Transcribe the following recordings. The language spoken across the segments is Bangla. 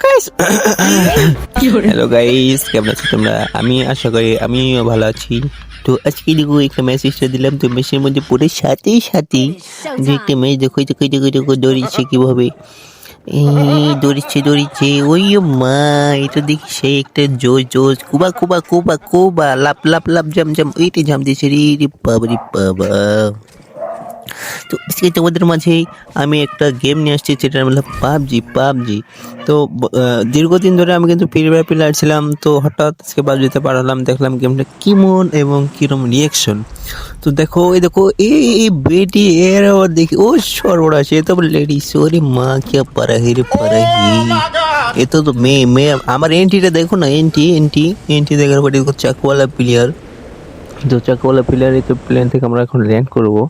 গাইস হ্যালো গাইস, কেমন আছো তোমরা? আমি আশা করি আমিও ভালো আছি। তো আজকে দেখো একটা মেসেজটা দিলাম, তো মেসেজের মধ্যে পড়ে সাথে সাথে যে একটা মেয়ে দেখো দেখো দেখো দেখো দৌড়িচ্ছে কিভাবে, দৌড়িচ্ছে ওই মা, এটা দেখি সেই একটা জোশ জোশ কুবা কুবা কুবা কুবা লাপ লাপ লাপ জাম জাম ওইটা জাম দিয়েছে রে রে বাবা রে বাবা। তো আজকে তোমাদের মাঝে আমি একটা গেম নিয়ে আসছি, যেটার নাম হলো পাবজি। তো দীর্ঘদিন ধরে আমি কিন্তু ফ্রি ফায়ার প্লেয়ার ছিলাম, তো হঠাৎ আজকে পাবজিতে পাঠালাম, দেখলাম গেমটা কেমন এবং কিরম রিয়েকশন। তো দেখো এই দেখো এই বেটি এর আবার দেখি ও সর্বনাশ, এ তো লেডিস, ওরে মা কে পারাহি রে পারাহি, এ তো মেয়ে আমার এন্ট্রিটা দেখো না, এন্ট্রি দেখার পরে দেখো চাকওয়ালা প্লেয়ার। তো চাকওয়ালা প্লেয়ার, এই তো প্লেন থেকে আমরা এখন ল্যান্ড করবো।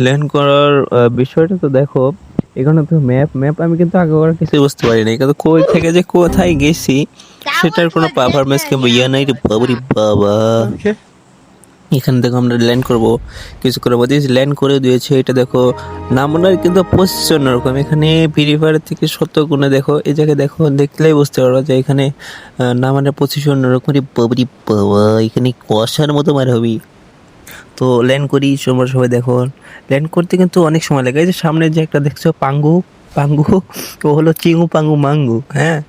ল্যান্ড করার বিষয়টা তো দেখো, এখানে তো ম্যাপ আমি কিন্তু আগে আর কিছু বুঝতে পারি না, কিন্তু কই থেকে যে কোথায় গেছি সেটার কোনো পারফরমেন্স কিংবা ইয়া নাই রে বাবারি বাবা। এখানে দেখো আমরা ল্যান্ড করবো, কিছু করে বলতে ল্যান্ড করে দিয়েছে। এটা দেখো নামনার কিন্তু পজিশন এরকম, এখানে ফ্রি ফায়ারের থেকে 70 গুণে দেখো, এই জায়গায় দেখো, দেখলেই বুঝতে পারো যে এখানে নামানের পজিশন এরকম রে বাবারি বাবা, এখানে কষার মতো মার হবি। তো ল্যান্ড করি, সবাই দেখো ল্যান্ড করতে কিন্তু অনেক সময় লাগে। এই যে সামনে যে একটা দেখছো পাঙ্গু পাঙ্গু, ও হলো চিঙ্গু পাঙ্গু মাঙ্গু, হ্যাঁ,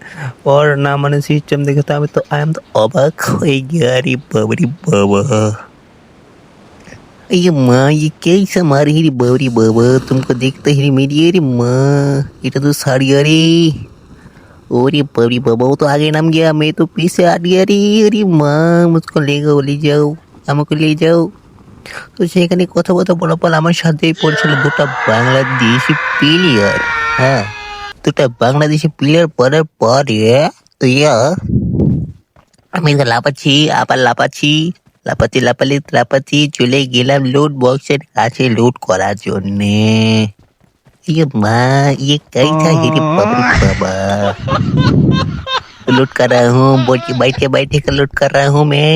ওর না মানে সিস্টেম দেখে তো আমি তো আই এম তো অবাক হয়ে গিয়া রে বাবারি বাবা। ये माँ, ये कैसा मारी रे बाबरी बाबा, तुमको देखता ही मेरी, अरे माँ এটা তো সারিয়া রে, ओरे बाबरी बाबा, वो तो आगे नाम गया, मैं तो पीछे आ गया रे, अरे माँ मुझको ले जाओ, আমাকে ले जाओ। তো সেখানে কথা বলার পর আমার সাথেই পড়ছিল দুটো বাংলাদেশি প্লেয়ার। হ্যাঁ, দুটো বাংলাদেশি প্লেয়ার পড়ার পরে আমি তো লাপাচ্ছি চলে গেলাম লুট বক্সের কাছে লুট করার জন্যে। ये माँ, ये कैसा है रे बाप रे बाबा, लूट कर रहा हूँ, बोल के बैठे कर लूट कर रहा हूँ मैं,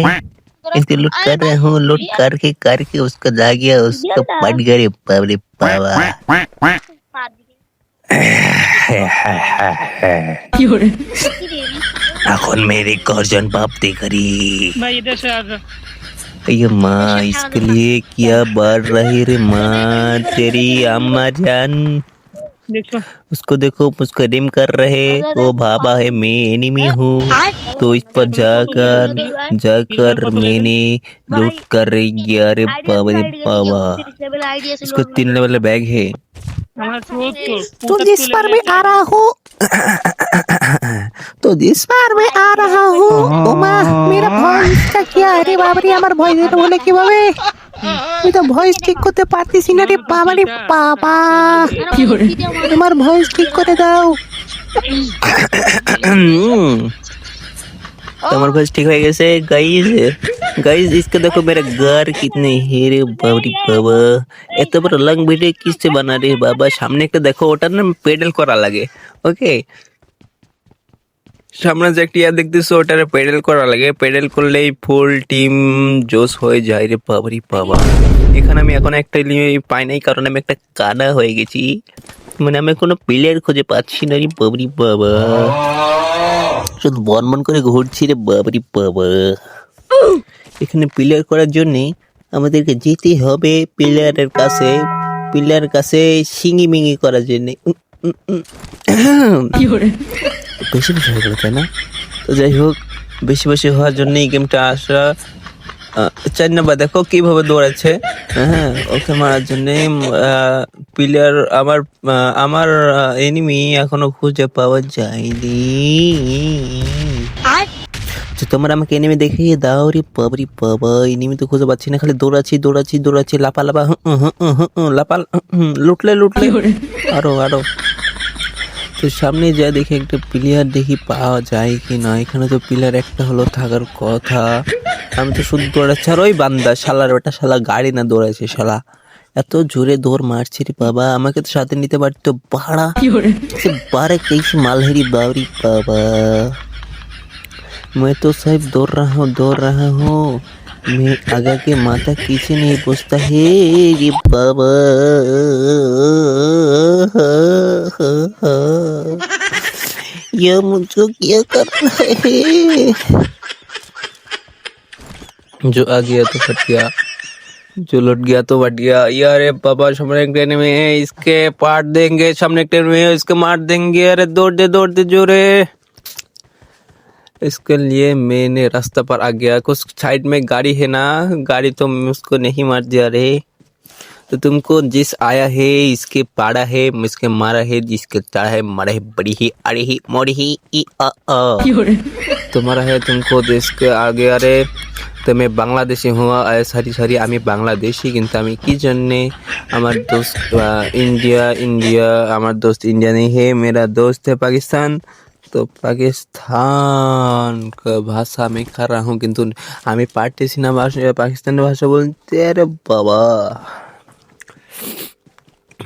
इसको लूट कर रहा हूँ, लूट करके उसको जा गया, उसको पट गया रे बाप रे बाबा। এখন मेरी गर्जन बापती करी भाई इधर से आ जा। ये माँ, इसके लिए क्या बढ़ रही रे माँ, तेरी अम्मा जान, देखो उसको देखो मुझको रिम कर रहे, वो भाबा है मैं एनिमी हूँ, तो इस पर जाकर मैंने लूट कर रही गया रे बाबा रे बाबा। इसको 3 लेवल बैग है, हमारा थ्रोट तो जिस पर मैं आ रहा हूँ ওমা মেরা ভয়েস টা কি, আরে বাবা রে, আমার ভয়েস এটা বলে কিভাবে, আমি তো ভয়েস ঠিক করতে পারতেছি না রে বাবা রে বাবা, তোমার ভয়েস ঠিক করে দাও। তোমার ভয়েস ঠিক হয়ে গেছে गाइस इसको देखो, मेरा घर कितने है रे बाबा रे बाबा, এত বড় লং ভিডিও কিসে বানা রে বাবা। সামনে একটা দেখো, ওটা না পেডেল করা লাগে, ওকে, সামনে যে একটা ইয়া দেখতেছো ওটার পেডেল করা লাগে, পেডেল করলেই ফুল টিম জোস হয়ে যায় রে বাবারি বাবা। এখানে আমি এখন একটা পাই নাই, কারণ আমি একটা কানা হয়ে গেছি, মানে আমি কোনো প্লেয়ার খুঁজে পাচ্ছি না রে বাবারি বাবা, শুধু বনবন করে ঘুরছি রে বাবারি বাবা। এখানে প্লেয়ার করার জন্য আমাদেরকে যেতে হবে প্লেয়ারের কাছে সিঙ্গি মিঙ্গি করার জন্য। বেশি হয়ে গেল তাই না? তো যাই হোক, বেশি হওয়ার জন্য এই গেমটা আসা। 4 নাম্বার দেখো কিভাবে দৌড়াচ্ছে, হ্যাঁ, ওকে মারার জন্য প্লেয়ার আমার এনিমি এখনো খুঁজে পাওয়া যায়নি। তোমরা আমাকে এনিমি দেখিয়ে দাও রে বাবরি বাবা, এনিমি তো খুঁজে পাচ্ছি না, খালি দৌড়াচ্ছি লাপা লাপা লুটলে আরো। তো সামনে যা দেখি একটা প্লেয়ার দেখি পাওয়া যায় কি না, এখানে তো প্লেয়ার একটা হলো থাকার কথা, আমি তো শুধু দৌড়াচ্ছি, আর ওই বান্দা শালার ওটা শালা গাড়ি না দৌড়াচ্ছে, শালা এত জোরে দৌড় মারছি রে বাবা, আমাকে তো সাথে নিতে পারতো ভাড়া, বারে कैसी माल है रे बाबरी बाबा। मैं तो साहब दौड़ रहा हूँ, मैं आगा के माथा पीछे नहीं पूछता है रे बाबा। ये मुझको क्या करना है? जो आ गया तो फट गया, जो लौट गया तो फट गया। यार बाबा, सामने एक एनिमी है, इसके पार्ट देंगे। सामने एक एनिमी है, इसके मार देंगे। अरे दौड़ दे जोरे। इसके लिए मैंने रास्ता पर आ गया। कुछ साइड में गाड़ी है ना, गाड़ी तो मुझको नहीं मार दिया रे। तो तुमको जिस आया है, इसके पाड़ा है, मुझके मारा है, जिसके चाड़ा है, मारा है, बड़ी ही अड़ी ही मोड़ी ही ई अ तुम्हारा है, तुमको देश के आगे। अरे তুমি বাংলাদেশি হওয়া সারি আমি বাংলাদেশি, কিন্তু আমি কি জন্যে আমার दोस्त इंडिया আমার दोस्त इंडिया नहीं है, मेरा दोस्त है पाकिस्तान। तो पाकिस्तान का भाषा मैं कर रहा हूँ, किंतु আমি পারতেছি না পাকিস্তানের ভাষা বলতে। अरे बाबा,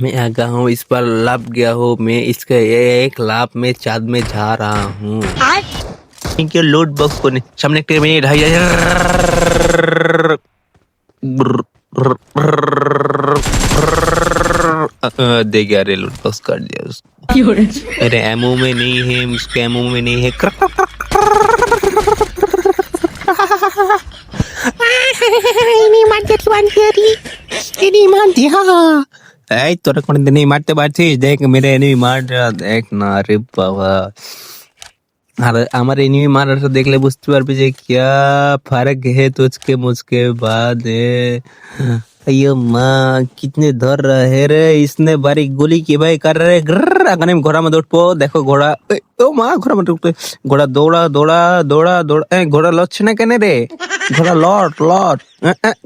मैं आगा हूँ, इस पर लाभ गया हूँ मैं। इसका एक लाभ में चाँद में जा रहा हूँ। इनके लोड बॉक्स को सामने एक मिनट ढाई दे गया रे, लोड बॉक्स कर दिया उसको। अरे एमओ में नहीं है, उसके एमओ में नहीं है। তোরা কোনদিন মারতে পারছিস? দেখ মেরে এনিমি মার, দেখ না রে বাবা। আর আমার এনিমি মারাটা দেখলে বুঝতে পারবে যে क्या फर्क है तुझके मुझके बाद। अयो माँ, कितने धर रहे रे इसने बारीक गोली की भाई कर रहे अगने घोड़ा में दौड़ पो। देखो घोड़ा, ओ माँ घोड़ा में दौड़, घोड़ा दौड़ा दौड़ा दौड़ा दौड़ा। घोड़ा लड़ছে না কেন রে? ঘোড়া লট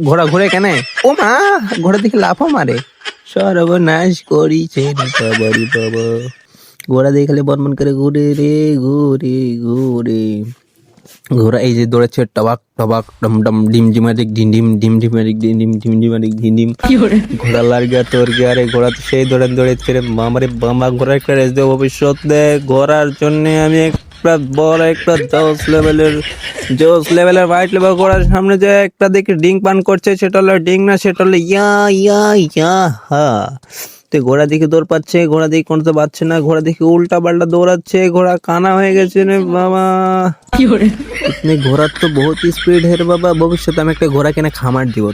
ঘোড়া ঘুরে কেন? ও মা, ঘোড়া দেখে লাফা মারে। সর্বনাশ করিছে বাবারি বাবা। ঘোড়া দেখলে বর্মন করে ঘুরে রে ঘুরে ঘুরে। ঘোড়া এই যে দৌড়াচ্ছে, টবাক টবাক ডম ডম ডিম ডিমারিক ডিম ডিম ডিম ডিমারিক ডিম ডিম ডিম ডিমারিক ডিম ডিম। ঘোড়া লার গিয়া তোর গিয়া। আরে ঘোড়া তো সেই দৌড়েছে রে মামারে বাবা। ঘোড়া একটা রেস দেবো ভবিষ্যৎ দেয়। ঘোড়ার জন্য আমি একটা বড় একটা জোস লেভেলের হোয়াইট লেভেল ঘোড়ার সামনে যে একটা দেখি ডিং পান করছে, সেটা হলো ডিং না, সেটা হলো ইয়া হা। তো ঘোড়া দিকে দৌড় পাচ্ছে, ঘোড়া দিকে কোনটা পাচ্ছে না, ঘোড়া দিকে উল্টা পাল্টা দৌড়াচ্ছে। ঘোড়া কানা হয়ে গেছে রে বাবা। ইতনে ঘোড়ার তো বহুত স্পিড হে রে বাবা। ভবিষ্যতে আমি একটা ঘোড়া কিনে খামার দিব।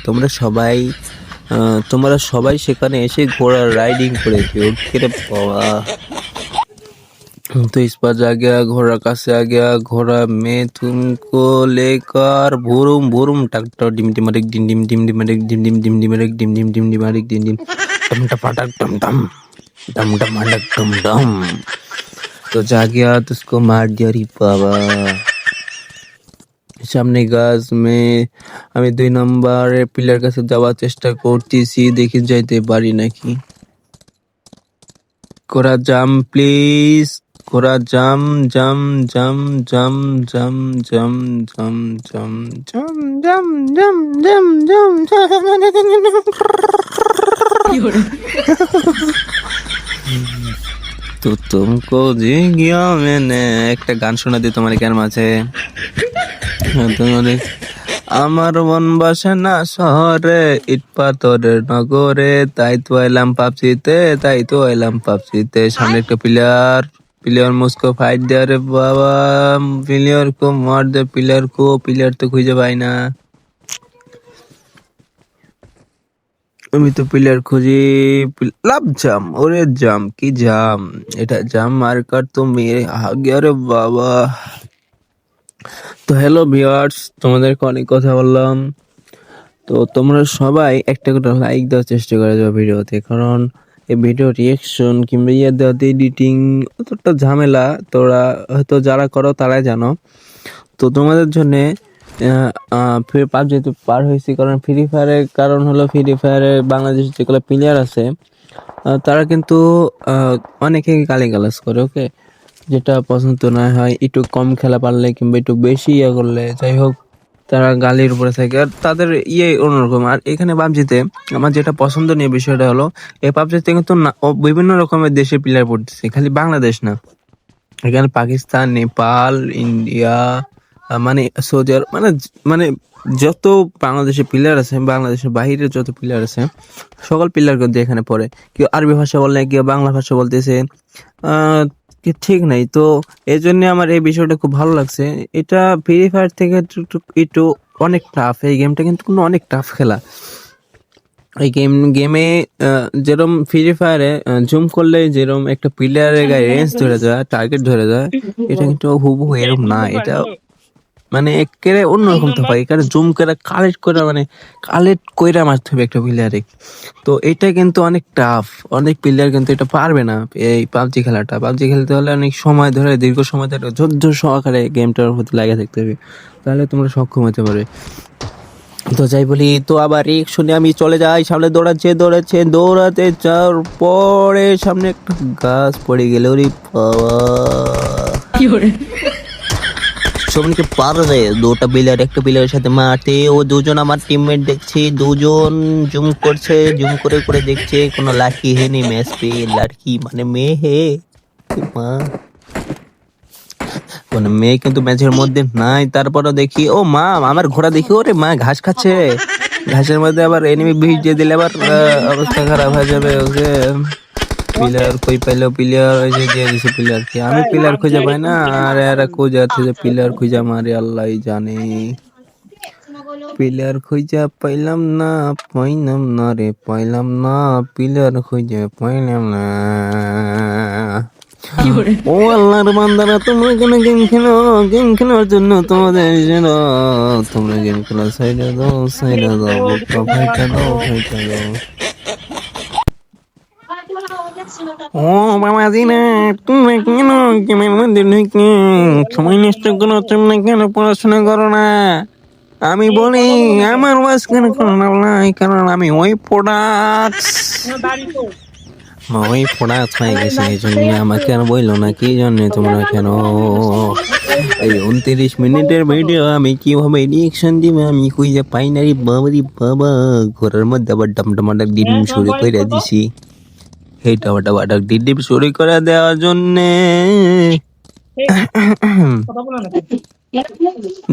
তোমরা সবাই সেখানে এসে ঘোড়া রাইডিং করে দিও রে বাবা। तो इस पर जा गया, घोड़ा का से आ गया। घोड़ा में तुमको लेकर भूरुम भूरुम ट्रैक्टर डिम डिमरिक डिम डिम डिम डिमरिक डिम डिम डिम डिमरिक डिम डिम डिम डिमरिक डिम डिम टम टपाटक टम टम डम डमाडक डम डम। तो जा गया, तो उसको मार दिया रे बाबा। সামনে গাছ में আমি 2 নম্বরে পিলার কাছে যাওয়ার চেষ্টা করতেছি, দেখি যাইতে পারি নাকি। ঘোড়া জাম প্লিজ, ঘোড়া জাম জাম জাম জাম জাম জাম জাম জাম জাম জাম জাম জাম জাম। তো तुमको जी गया मैंने একটা গান শোনা দিই তোমার কার মাঝে। তোমাদের আমার বনবাসে না শহরে, ইট পাথরের নগরে, তাই তো এলাম পাপসিতে। সামনে একটা प्लेयर मुझको फाइट दे। अरे बाबा, प्लेयर को मार दे, प्लेयर तो খুঁজে পাই না। আমি তো প্লেয়ার খুঁজি। লাভ জাম, ওরে জাম কি জাম, এটা জাম মার্কার তো মেরে আগে। আরে বাবা। তো হ্যালো ভিউয়ার্স, তোমাদেরকে অনেক কথা বললাম। তো তোমরা সবাই একটা করে লাইক দেওয়ার চেষ্টা করে যাও ভিডিওতে, কারণ এই ভিডিও রিয়াকশন কিংবা দেওয়াতে এডিটিং অতটা ঝামেলা। তোরা হয়তো যারা করো তারাই জানো। তো তোমাদের জন্যে পাবজি তো পার হয়েছি, কারণ ফ্রি ফায়ারের কারণ হলো ফ্রি ফায়ারে বাংলাদেশের যেগুলো প্লেয়ার আছে তারা কিন্তু অনেকে গালিগালাজ করে। ওকে, যেটা পছন্দ না হয়, একটু কম খেলা পারলে কিংবা একটু বেশি করলে, যাই হোক, তারা গালির উপরে থাকে। আর তাদের অন্যরকম। আর এখানে পাবজিতে আমার যেটা পছন্দনীয় বিষয়টা হলো, এই পাবজিতে কিন্তু বিভিন্ন রকমের দেশের প্লেয়ার পড়তেছে, খালি বাংলাদেশ না। এখানে পাকিস্তান, নেপাল, ইন্ডিয়া, মানে সৌদি আরব, মানে যত বাংলাদেশের প্লেয়ার আছে, বাংলাদেশের বাহিরের যত প্লেয়ার আছে, সকল প্লেয়ার কিন্তু এখানে পড়ে। কেউ আরবি ভাষা বলে, কেউ বাংলা ভাষা বলতেছে, ঠিক নাই। তো এই জন্য আমার এই বিষয়টা খুব ভালো লাগছে। এটা ফ্রি ফায়ার থেকে একটু অনেক টাফ। এই গেমটা কিন্তু কোনো অনেক টাফ খেলা। এই গেমে যেরকম ফ্রি ফায়ারে জুম করলে যেরকম একটা প্লেয়ারের গায়ে রেঞ্জ ধরে যায়, টার্গেট ধরে যায়, এটা কিন্তু হুবহু এরকম না। এটা মানে একেবারে অন্যরকম তো হয়। এখানে জুম করে কালেক্ট কইরা মারতে হবে একটা প্লেয়ারে। তো এটা কিন্তু অনেক টাফ। অনেক প্লেয়ার কিন্তু এটা পারবে না। এই পাবজি খেলাটা, পাবজি খেলতে হলে অনেক সময় ধরে, দীর্ঘ সময় ধরে ধৈর্য সহকারে গেমটার প্রতি লাগে থাকতে হবে, তাহলে তোমরা সক্ষম হতে পারবে। তো যাই বলি, তো আবার এক শুনে আমি চলে যাই, সামনে দৌড়াতে যাওয়ার পরে সামনে একটা গাছ পড়ে গেল রে বাবা। সবকে পারবে দুটা প্লেয়ার একটা প্লেয়ারের সাথে মারতে। ও দুজন আমার টিমমেট দেখছি, দুজন জুম করছে, জুম করে করে দেখছে কোনো লাকি হে নি ম্যাচ পে। লড়কি মানে মেয়ে হে মা, কোনো মেয়ে কিন্তু ম্যাচের মধ্যে নাই। তারপরে দেখি ও মা, আমার ঘোড়া দেখি ওরে মা ঘাস খাচ্ছে। ঘাসের মধ্যে আবার এনিমি ভিড় দিলে আবার অবস্থা খারাপ হয়ে যাবে। ওকে প্লেয়ার কই পাইলো, প্লেয়ার ওই যে দিয়ে দিছে প্লেয়ার কে। আমি প্লেয়ার খুঁজে পাই না, আর এরা খুঁজে আছে যে প্লেয়ার খুঁজে মারে আল্লাহ জানে। প্লেয়ার খুঁজে পাইলাম না রে, পাইলাম না প্লেয়ার খুঁজে পাইলাম না। ও আল্লাহর বান্দারা, তোমরা কেন গেম খেলো? গেম খেলার জন্য তোমাদের জন্য তোমরা গেম খেলা সাইডে দাও, বুকটা ফাইটা দাও। ও বাবাজি না, তুমি কেন গেমের মধ্যে ঢুকে সময় নষ্ট করো? তোমরা কেন পড়াশোনা করো না? আমি বলি আমার ওয়াজ কেন করো না? কারণ আমি ওই প্রোডাক্টস হয়ে গেছে, এই জন্য আমাকে আর বললো না। কি জন্য তোমরা কেন এই 29 মিনিটের ভিডিও আমি কিভাবে রিয়েকশন দিবে আমি খুঁজে পাই না রে বাবারি বাবা। ঘরের মধ্যে আবার ডামডামাডাক ডিম শুরু করে দিছি। এই ডাবাডাবাডাক ডিম শুরু করে দেওয়ার জন্যে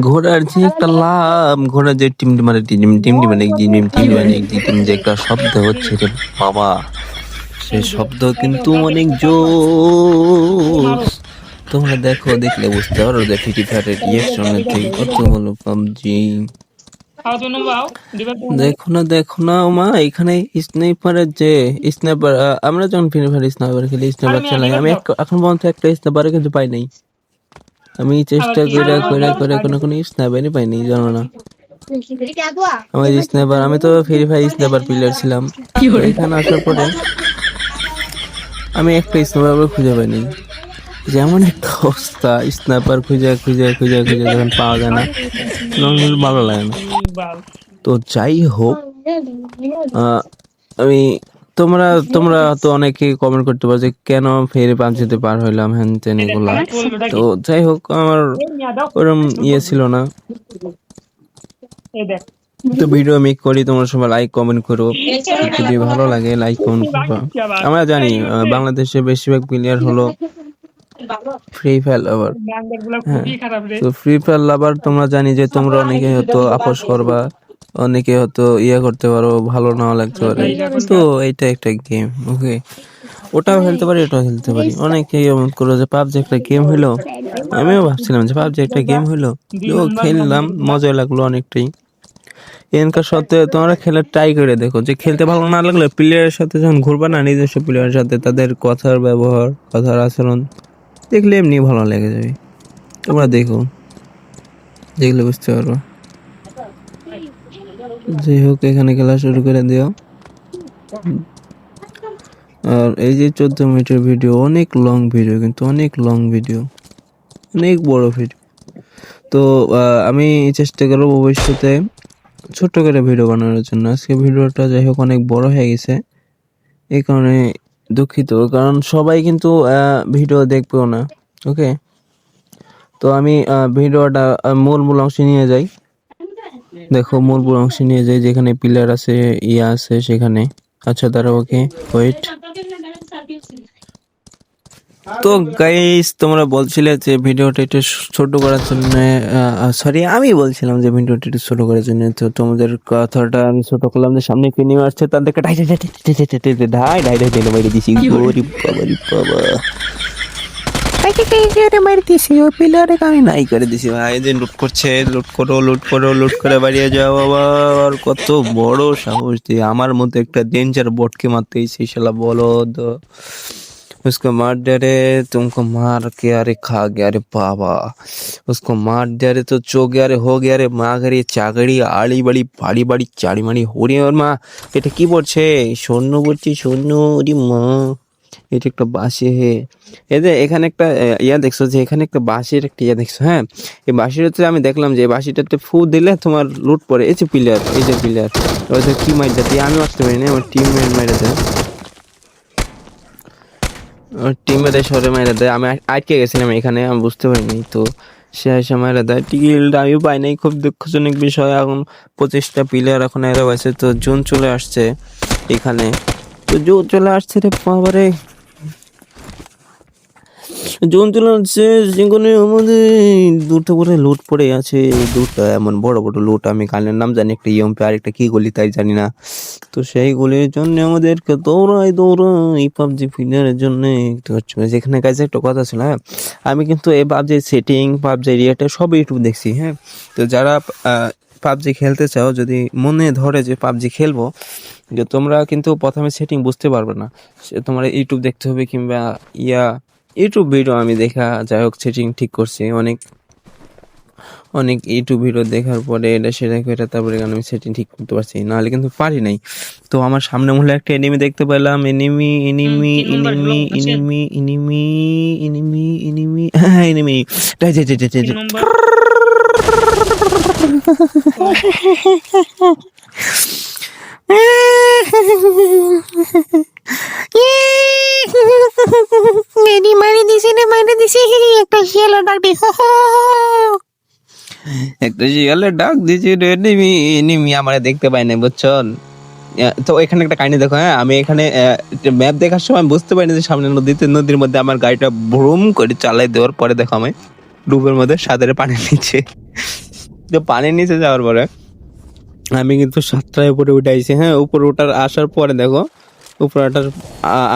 ঘোড়ার যে একটা লাভ, ঘোড়ার যে টিম মানে যে একটা শব্দ হচ্ছে রে বাবা, সে শব্দ কিন্তু অনেক জোস। তোমরা দেখলে বুঝতে পারো যে ফ্রি ফায়ারের রিয়েকশনের থেকে কত হলো পাবজি। দেখো না মা, এখানে স্নাইপারের যে স্নাইপার, আমরা যখন ফ্রি ফায়ার স্নাইপার খেলি, স্নাইপার চালাই, আমি এখন পর্যন্ত একটা স্নাইপারে কিন্তু পাই নাই। আমি চেষ্টা করে কোনো স্নাইপারই পাইনি, জানো না। আমার স্নাইপার, আমি তো ফ্রি ফায়ার স্নাইপার প্লেয়ার ছিলাম। এখানে আসার পরে আমি একটা স্নাইপার খুঁজে পাইনি। যেমন একটা অবস্থা, স্নাইপার খুঁজে যখন পাওয়া যায় না, ভালো লাগে না। তো যাই হোক, আমি তোমরা তো অনেকে কমেন্ট করতে পারো যে কেন ফেরে পাঞ্চিতে পার হইলাম হ্যান তেন এগুলা। তো যাই হোক, আমার ওরম ছিল না। তো ভিডিও মেক করি, তোমরা সবাই লাইক কমেন্ট করো, যদি ভালো লাগে লাইক কমেন্ট করো। আমরা জানি বাংলাদেশে বেশিরভাগ প্লেয়ার হলো ফ্রি ফায়ার লাভার। তো ফ্রি ফায়ার লাভার তোমরা জানি যে তোমরা অনেকে হয়তো আপোষ করবা, অনেকে হয়তো করতে পারো, ভালো নাও লাগতে পারে। তো এইটা একটা গেম, ওকে, ওটাও খেলতে পারি, এটাও খেলতে পারি। অনেকে এমন করো যে পাবজি একটা গেম হইলো, আমিও ভাবছিলাম যে পাবজি একটা গেম হইলো, খেললাম, মজা লাগলো অনেকটাই। এনকার সত্ত্বে তোমরা খেলে ট্রাই করে দেখো, যে খেলতে ভালো না লাগলে প্লেয়ারের সাথে যখন ঘুরবা না, নিজস্ব প্লেয়ারের সাথে, তাদের কথার ব্যবহার, কথার আচরণ দেখলে এমনি ভালো লেগে যাবে। তোমরা দেখলে বুঝতে পারো। যাই হোক, এখানে খেলা শুরু করে দিও। আর এই যে 14 মিনিটের ভিডিও, অনেক লং ভিডিও, কিন্তু অনেক লং ভিডিও, অনেক বড় ভিডিও। তো আমি চেষ্টা করবো ভবিষ্যতে ছোট্ট করে ভিডিও বানানোর জন্য। আজকে ভিডিওটা যাই হোক অনেক বড় হয়ে গেছে, এই কারণে দুঃখিত, কারণ সবাই কিন্তু ভিডিও দেখবেও না। ওকে, তো আমি ভিডিওটা মূল অংশে নিয়ে যাই। দেখো, মূল অংশে নিয়ে যাই, যেখানে প্লেয়ার আছে, আছে সেখানে। আচ্ছা দাঁড়াও, ওকে ওয়েট। তো গাইস, তোমরা বলছিলে যে ভিডিওটা একটু ছোট করার জন্য, সরি আমি বলছিলাম যে ভিডিওটা একটু ছোট করার জন্য। তো তোমাদের কথাটা আমি ছোট করলাম, যে সামনে কি নিয়ে আসছে তাদেরকে ঢাই ঢাই বাইরে দিছি। বাবা মারতেছি ওই প্লেয়ারে আমি নাই করে দিছি ভাই। এই যে লুট করছে, লুট করো লুট করো, লুট করে বাড়িয়ে যাও বাবা। আর কত বড় সাহস দিয়ে আমার মতো একটা ডেঞ্জার বটকে মারতে এসে শালা বলদ। उसको मार दे रे, तुमको मार के अरे खा गया रे बाबा। उसको मार दे रे तो चो गया रे, हो गया रे মাগরি চাগড়ি আড়ি বাড়ি বাড়ি বাড়ি চাড়ি মাড়ি হরি ওর মা। এটা কি বলছে? সৈন্য বলছি সৈন্য, ওরে মা। এটা একটা বাঁশি হে। এই যে এখানে একটা ইয়া দেখছো, যে এখানে একটা বাঁশির একটা ইয়া দেখছো, হ্যাঁ এই বাঁশিটাতে আমি দেখলাম যে বাঁশিটাতে ফু দিলে তোমার লুট পড়ে। এই যে প্লেয়ার, এই যে প্লেয়ার ওই যে কি মাইর দেয়, আমি আসতে পারি না, আমার টিমমেট মাইরে দেয়, টিমের সরে মাইরা দেয়। আমি আটকে গেছিলাম এখানে, আমি বুঝতে পারিনি, তো সে এসে মাইরা দেয়। টিকিলটা আমি পাই নাই, খুব দুঃখজনক বিষয়। এখন 25টা প্লেয়ার এখন এরা আছে, তো জুন চলে আসছে এখানে, তো জুন চলে আসছে রে বাবারে, জুন চলে আসছে। যেখানে আমাদের দুটো করে লুট পড়ে আছে, দুটো এমন বড় বড় লুট, আমি গানের নাম জানি, একটা ইএমপি আর একটা কি গলি তাই জানি না। তো সেইগুলির জন্য আমাদেরকে দৌড়াই পাবজি প্লেয়ারের জন্য। যেখানে কাছে একটা কথা ছিল, হ্যাঁ আমি কিন্তু এই পাবজির সেটিং, পাবজি রিয়েক্ট সব ইউটিউব দেখছি, হ্যাঁ। তো যারা পাবজি খেলতে চাও, যদি মনে ধরে যে পাবজি খেলবো, যে তোমরা কিন্তু প্রথমে সেটিং বুঝতে পারবে না, তোমরা ইউটিউব দেখতে হবে, কিংবা ইউটিউব ভিডিও আমি দেখা, যাই হোক সেটিং ঠিক করছি অনেক অনেক ইউটিউব ভিডিও দেখার পরে এটা সেটা করে তারপরে আমি সেটিং ঠিক করতে পারছি, নাহলে কিন্তু পারি নাই। তো আমার সামনে মূল্য একটা এনিমি দেখতে পেলাম, enemy enemy enemy enemy enemy enemy enemy হ্যাঁ এনিমি। তিন নম্বর একটা শিয়ালের ডাক দিয়েছে রে, এনিমি এনিমি আমার দেখতে পাই না, বুঝছন। তো এখানে একটা কাহিনী দেখো, হ্যাঁ আমি এখানে ম্যাপ দেখার সময় বুঝতে পারিনি যে সামনে নদীর মধ্যে আমার গাড়িটা ভ্রুম করে চালাই দেওয়ার পরে দেখো আমি ডুবের মধ্যে সাঁতারে পানির নিচে। তো পানির নিচে যাওয়ার পরে আমি কিন্তু 7টায় উপরে উঠে আইছি, হ্যাঁ উপরে আসার পরে দেখো, উপরে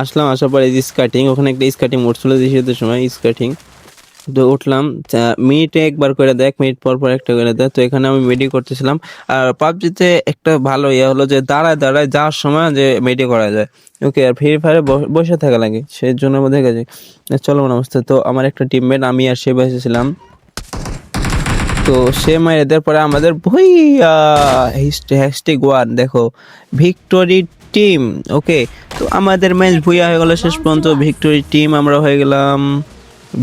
আসলাম, আসার পরে স্কার্টিং, ওখানে একটা স্কার্টিং মোড ছিল শীতের সময় স্কার্টিং, তো উঠলাম। মিনিটে একবার করে দেয়, 1 মিনিট পর পর একটা করে দেয়। তো এখানে আমি মেডি করতেছিলাম। আর পাবজিতে একটা ভালো ইয়ে হলো যে দাঁড়ায় দাঁড়ায় যাওয়ার সময় যে মেডি করা যায়, ওকে। আর ফ্রি ফায়ারে বসে থাকা লাগে, সেই জন্য বোধ গেছে চলমান অবস্থা। তো আমার একটা টিমমেট, আমি আর সে বসেছিলাম, তো সে মাইরে দেওয়ার পরে আমাদের ভুইয়া #1 দেখো ভিক্টোরি টিম, ওকে। তো আমাদের ম্যাচ ভুইয়া হয়ে গেল শেষ পর্যন্ত, ভিক্টোরি টিম আমরা হয়ে গেলাম,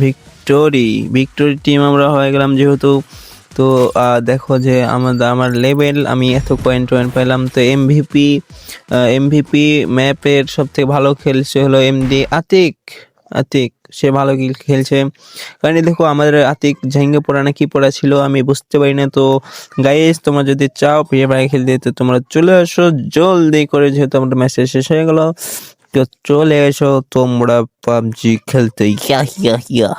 ভিক্টোরি টিম আমরা হয়ে গেলাম যেহেতু। তো দেখো যে আমার লেভেল, আমি এত পয়েন্ট পেলাম। তো এমভিপি ম্যাপের সব থেকে ভালো খেলছে হলো এমডি আতিক, সে ভালো খেলছে। কারণ দেখো আমাদের আতিক ঝেঙ্গে পড়া না কি পড়া ছিল আমি বুঝতে পারি না। তো গাইস তোমরা যদি চাও ফ্রি ফায়ার খেলতে, তো তোমরা চলে আসো জলদি করে, যেহেতু আমাদের ম্যাচ শেষ হয়ে গেল। তো চলে এসো তোমরা পাবজি খেলতে, ইয়া ইয়া ইয়া।